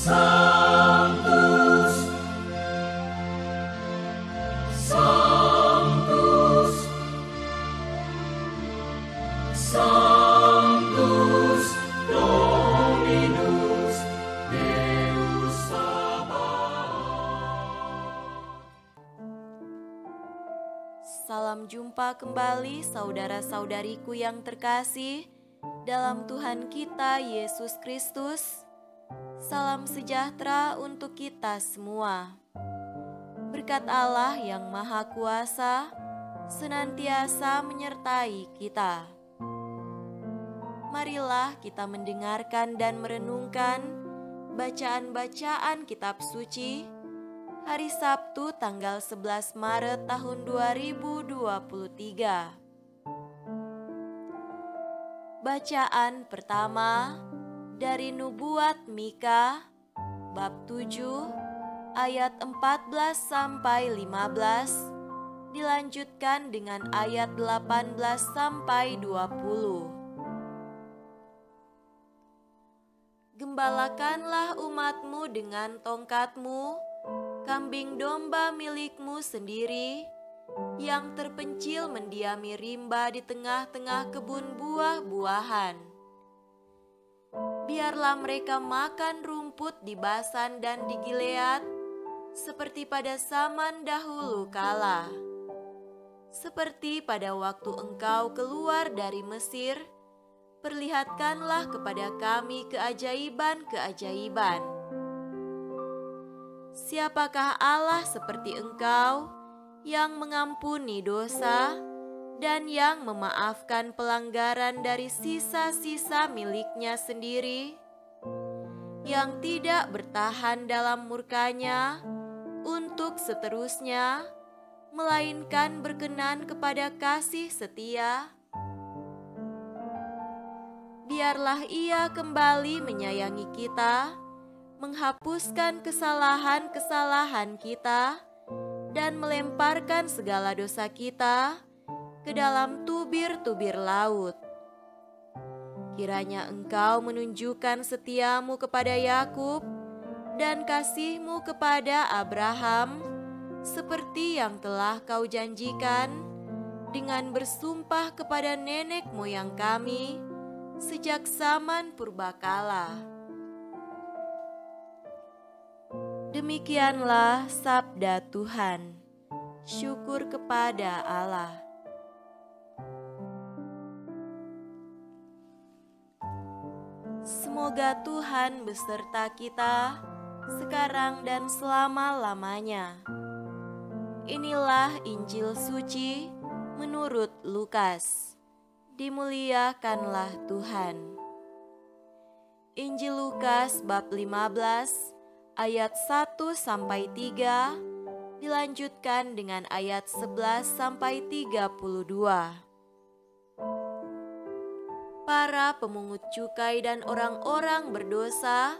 Sanctus, Sanctus, Sanctus Dominus Deus Sabaoth. Salam jumpa kembali saudara-saudariku yang terkasih dalam Tuhan kita Yesus Kristus. Salam sejahtera untuk kita semua. Berkat Allah yang Maha Kuasa senantiasa menyertai kita. Marilah kita mendengarkan dan merenungkan bacaan-bacaan kitab suci hari Sabtu tanggal 11 Maret tahun 2023. Bacaan pertama dari Nubuat Mika bab 7 ayat 14 sampai 15, dilanjutkan dengan ayat 18 sampai 20. Gembalakanlah umatmu dengan tongkatmu, kambing domba milikmu sendiri, yang terpencil mendiami rimba di tengah-tengah kebun buah-buahan. Biarlah mereka makan rumput di Basan dan di Gilead, seperti pada zaman dahulu kala. Seperti pada waktu engkau keluar dari Mesir, perlihatkanlah kepada kami keajaiban-keajaiban. Siapakah Allah seperti engkau, yang mengampuni dosa dan yang memaafkan pelanggaran dari sisa-sisa miliknya sendiri, yang tidak bertahan dalam murkanya untuk seterusnya, melainkan berkenan kepada kasih setia? Biarlah Ia kembali menyayangi kita, menghapuskan kesalahan-kesalahan kita, dan melemparkan segala dosa kita ke dalam tubir-tubir laut. Kiranya Engkau menunjukkan setiamu kepada Yakub dan kasih-Mu kepada Abraham, seperti yang telah Kau janjikan dengan bersumpah kepada nenek moyang kami sejak zaman purbakala. Demikianlah sabda Tuhan. Syukur kepada Allah. Semoga Tuhan beserta kita sekarang dan selama-lamanya. Inilah Injil suci menurut Lukas. Dimuliakanlah Tuhan. Injil Lukas bab 15 ayat 1 sampai 3, dilanjutkan dengan ayat 11 sampai 32. Para pemungut cukai dan orang-orang berdosa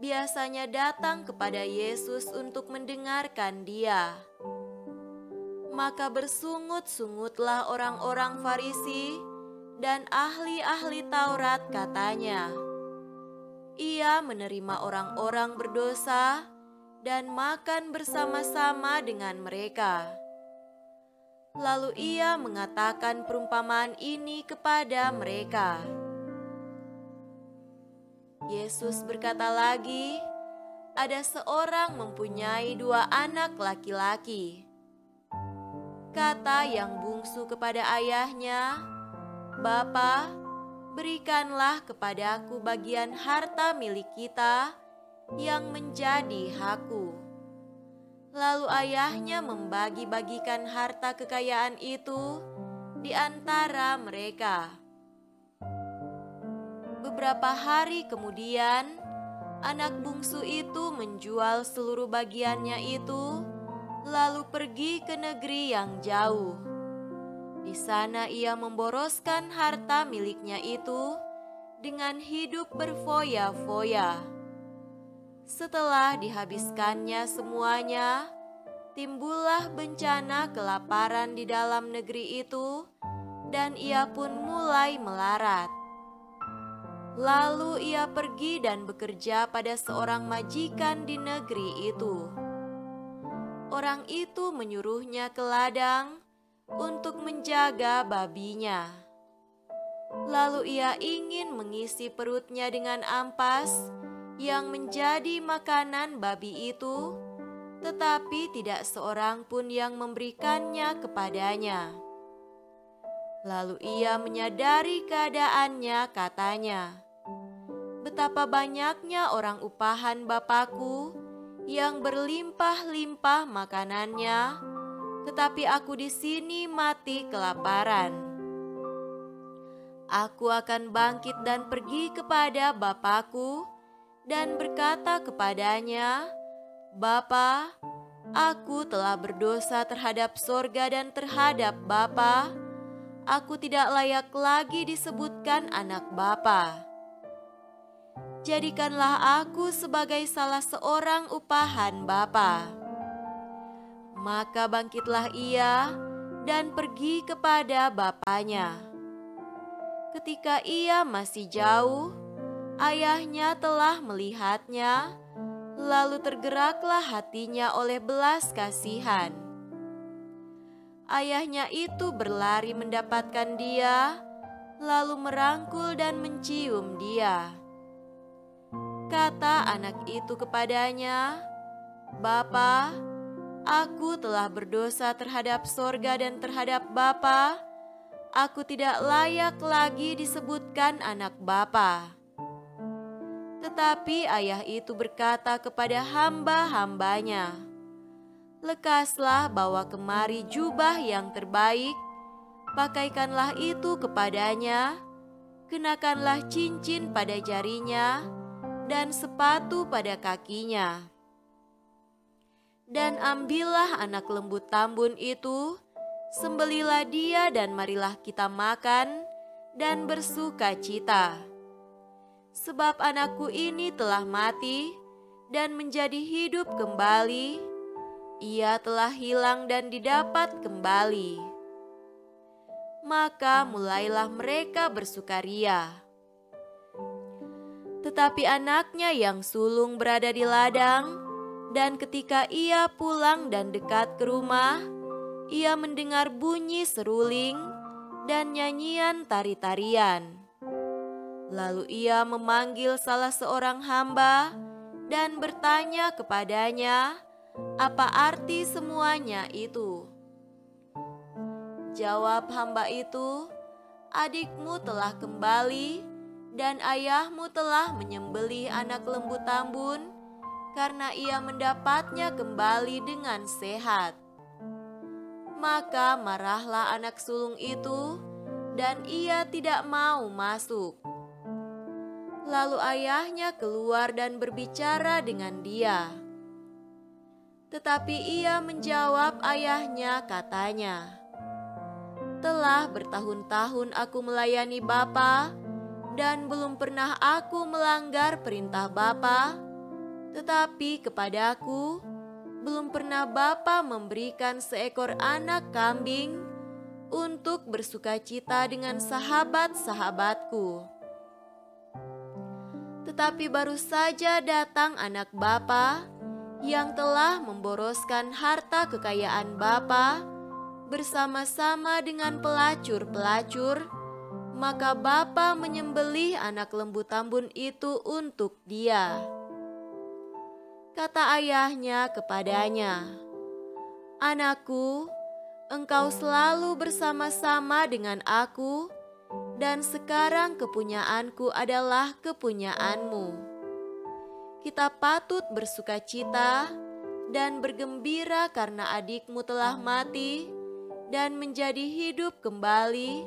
biasanya datang kepada Yesus untuk mendengarkan Dia. Maka bersungut-sungutlah orang-orang Farisi dan ahli-ahli Taurat, katanya, Ia menerima orang-orang berdosa dan makan bersama-sama dengan mereka. Lalu Ia mengatakan perumpamaan ini kepada mereka. Yesus berkata lagi, ada seorang mempunyai 2 anak laki-laki. Kata yang bungsu kepada ayahnya, Bapa, berikanlah kepadaku bagian harta milik kita yang menjadi hakku. Lalu ayahnya membagi-bagikan harta kekayaan itu di antara mereka. Beberapa hari kemudian, anak bungsu itu menjual seluruh bagiannya itu, lalu pergi ke negeri yang jauh. Di sana ia memboroskan harta miliknya itu dengan hidup berfoya-foya. Setelah dihabiskannya semuanya, timbullah bencana kelaparan di dalam negeri itu, dan ia pun mulai melarat. Lalu ia pergi dan bekerja pada seorang majikan di negeri itu. Orang itu menyuruhnya ke ladang untuk menjaga babinya. Lalu ia ingin mengisi perutnya dengan ampas yang menjadi makanan babi itu, tetapi tidak seorang pun yang memberikannya kepadanya. Lalu ia menyadari keadaannya, katanya, "Betapa banyaknya orang upahan Bapakku yang berlimpah-limpah makanannya, tetapi aku di sini mati kelaparan. Aku akan bangkit dan pergi kepada Bapakku dan berkata kepadanya, Bapa, aku telah berdosa terhadap sorga dan terhadap Bapa. Aku tidak layak lagi disebutkan anak Bapa. Jadikanlah aku sebagai salah seorang upahan Bapa." Maka bangkitlah ia dan pergi kepada bapaknya. Ketika ia masih jauh, ayahnya telah melihatnya, lalu tergeraklah hatinya oleh belas kasihan. Ayahnya itu berlari mendapatkan dia, lalu merangkul dan mencium dia. Kata anak itu kepadanya, "Bapa, aku telah berdosa terhadap sorga dan terhadap Bapa. Aku tidak layak lagi disebutkan anak Bapa." Tetapi ayah itu berkata kepada hamba-hambanya, "Lekaslah bawa kemari jubah yang terbaik, pakaikanlah itu kepadanya, kenakanlah cincin pada jarinya, dan sepatu pada kakinya. Dan ambillah anak lembu tambun itu, sembelilah dia dan marilah kita makan dan bersuka cita. Sebab anakku ini telah mati dan menjadi hidup kembali, ia telah hilang dan didapat kembali." Maka mulailah mereka bersukaria. Tetapi anaknya yang sulung berada di ladang, dan ketika ia pulang dan dekat ke rumah, ia mendengar bunyi seruling dan nyanyian tari-tarian. Lalu ia memanggil salah seorang hamba dan bertanya kepadanya, "Apa arti semuanya itu?" Jawab hamba itu, "Adikmu telah kembali dan ayahmu telah menyembelih anak lembu tambun karena ia mendapatnya kembali dengan sehat." Maka marahlah anak sulung itu dan ia tidak mau masuk. Lalu ayahnya keluar dan berbicara dengan dia. Tetapi ia menjawab ayahnya, katanya, "Telah bertahun-tahun aku melayani Bapa, dan belum pernah aku melanggar perintah Bapa, tetapi kepadaku belum pernah Bapa memberikan seekor anak kambing untuk bersukacita dengan sahabat-sahabatku. Tetapi baru saja datang anak Bapa yang telah memboroskan harta kekayaan Bapa bersama-sama dengan pelacur-pelacur, maka Bapa menyembelih anak lembu tambun itu untuk dia." Kata ayahnya kepadanya, "Anakku, engkau selalu bersama-sama dengan aku, dan sekarang kepunyaanku adalah kepunyaanmu. Kita patut bersukacita dan bergembira karena adikmu telah mati dan menjadi hidup kembali.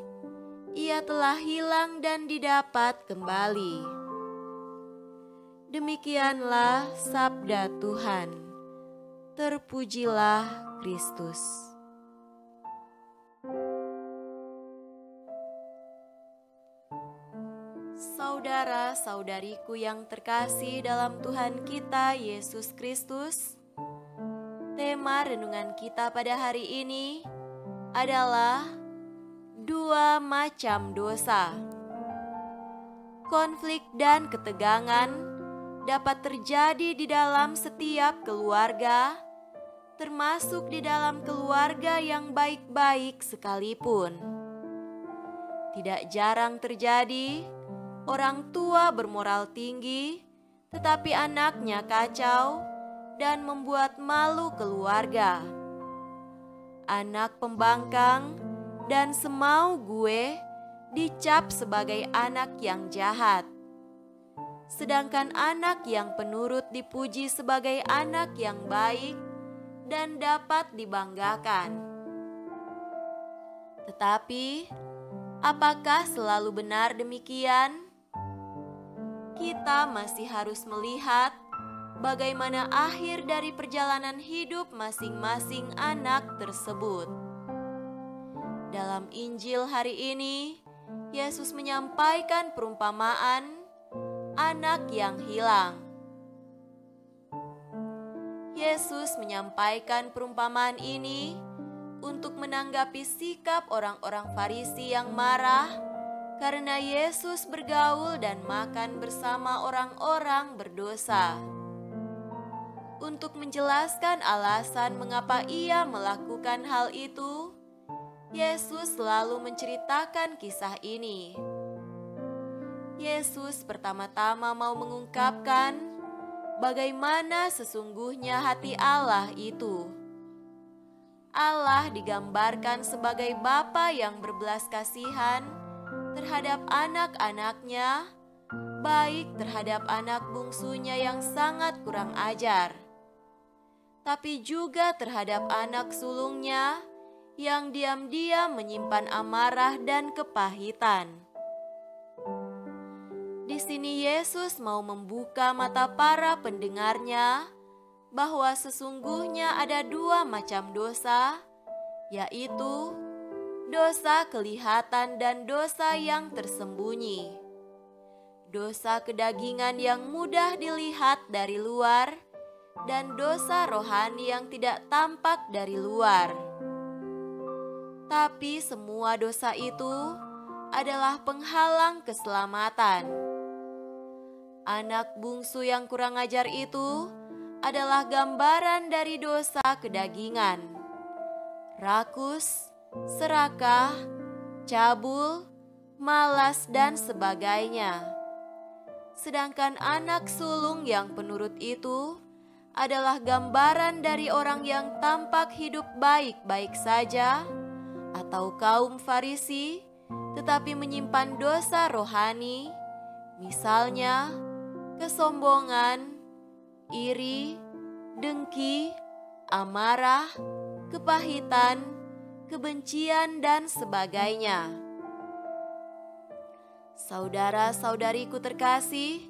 Ia telah hilang dan didapat kembali." Demikianlah sabda Tuhan. Terpujilah Kristus. Saudara-saudariku yang terkasih dalam Tuhan kita Yesus Kristus, tema renungan kita pada hari ini adalah 2 macam dosa. konflik dan ketegangan dapat terjadi di dalam setiap keluarga, termasuk di dalam keluarga yang baik-baik sekalipun. Tidak jarang terjadi orang tua bermoral tinggi, tetapi anaknya kacau dan membuat malu keluarga. Anak pembangkang dan semau gue dicap sebagai anak yang jahat, sedangkan anak yang penurut dipuji sebagai anak yang baik dan dapat dibanggakan. Tetapi, apakah selalu benar demikian? Kita masih harus melihat bagaimana akhir dari perjalanan hidup masing-masing anak tersebut. Dalam Injil hari ini, Yesus menyampaikan perumpamaan anak yang hilang. Yesus menyampaikan perumpamaan ini untuk menanggapi sikap orang-orang Farisi yang marah karena Yesus bergaul dan makan bersama orang-orang berdosa. Untuk menjelaskan alasan mengapa ia melakukan hal itu, Yesus selalu menceritakan kisah ini. Yesus pertama-tama mau mengungkapkan bagaimana sesungguhnya hati Allah itu. Allah digambarkan sebagai Bapa yang berbelas kasihan terhadap anak-anaknya, baik terhadap anak bungsunya yang sangat kurang ajar, tapi juga terhadap anak sulungnya yang diam-diam menyimpan amarah dan kepahitan. Di sini Yesus mau membuka mata para pendengarnya bahwa sesungguhnya ada dua macam dosa, yaitu dosa kelihatan dan dosa yang tersembunyi. Dosa kedagingan yang mudah dilihat dari luar dan dosa rohani yang tidak tampak dari luar. Tapi semua dosa itu adalah penghalang keselamatan. Anak bungsu yang kurang ajar itu adalah gambaran dari dosa kedagingan, rakus, serakah, cabul, malas, dan sebagainya. Sedangkan anak sulung yang penurut itu adalah gambaran dari orang yang tampak hidup baik-baik saja, atau kaum Farisi, tetapi menyimpan dosa rohani, misalnya kesombongan, iri, dengki, amarah, kepahitan, kebencian, dan sebagainya. Saudara-saudariku terkasih,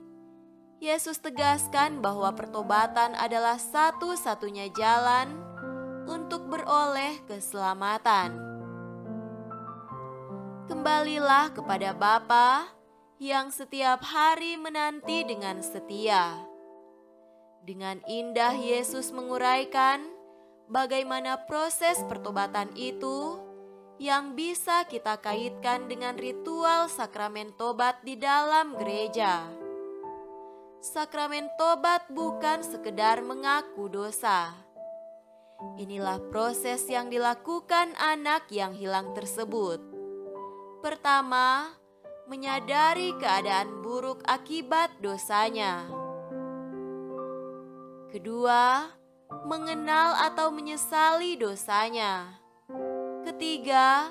Yesus tegaskan bahwa pertobatan adalah satu-satunya jalan untuk beroleh keselamatan. Kembalilah kepada Bapa yang setiap hari menanti dengan setia. Dengan indah Yesus menguraikan bagaimana proses pertobatan itu yang bisa kita kaitkan dengan ritual sakramen tobat di dalam gereja. Sakramen tobat bukan sekedar mengaku dosa. Inilah proses yang dilakukan anak yang hilang tersebut. Pertama, menyadari keadaan buruk akibat dosanya. Kedua, mengenal atau menyesali dosanya. Ketiga,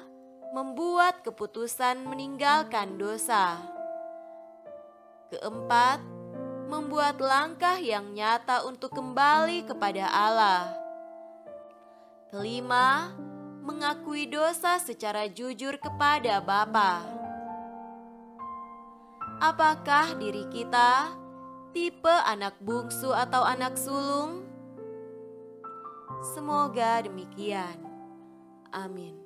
membuat keputusan meninggalkan dosa. Keempat, membuat langkah yang nyata untuk kembali kepada Allah. Kelima, mengakui dosa secara jujur kepada Bapa. Apakah diri kita tipe anak bungsu atau anak sulung? Semoga demikian. Amin.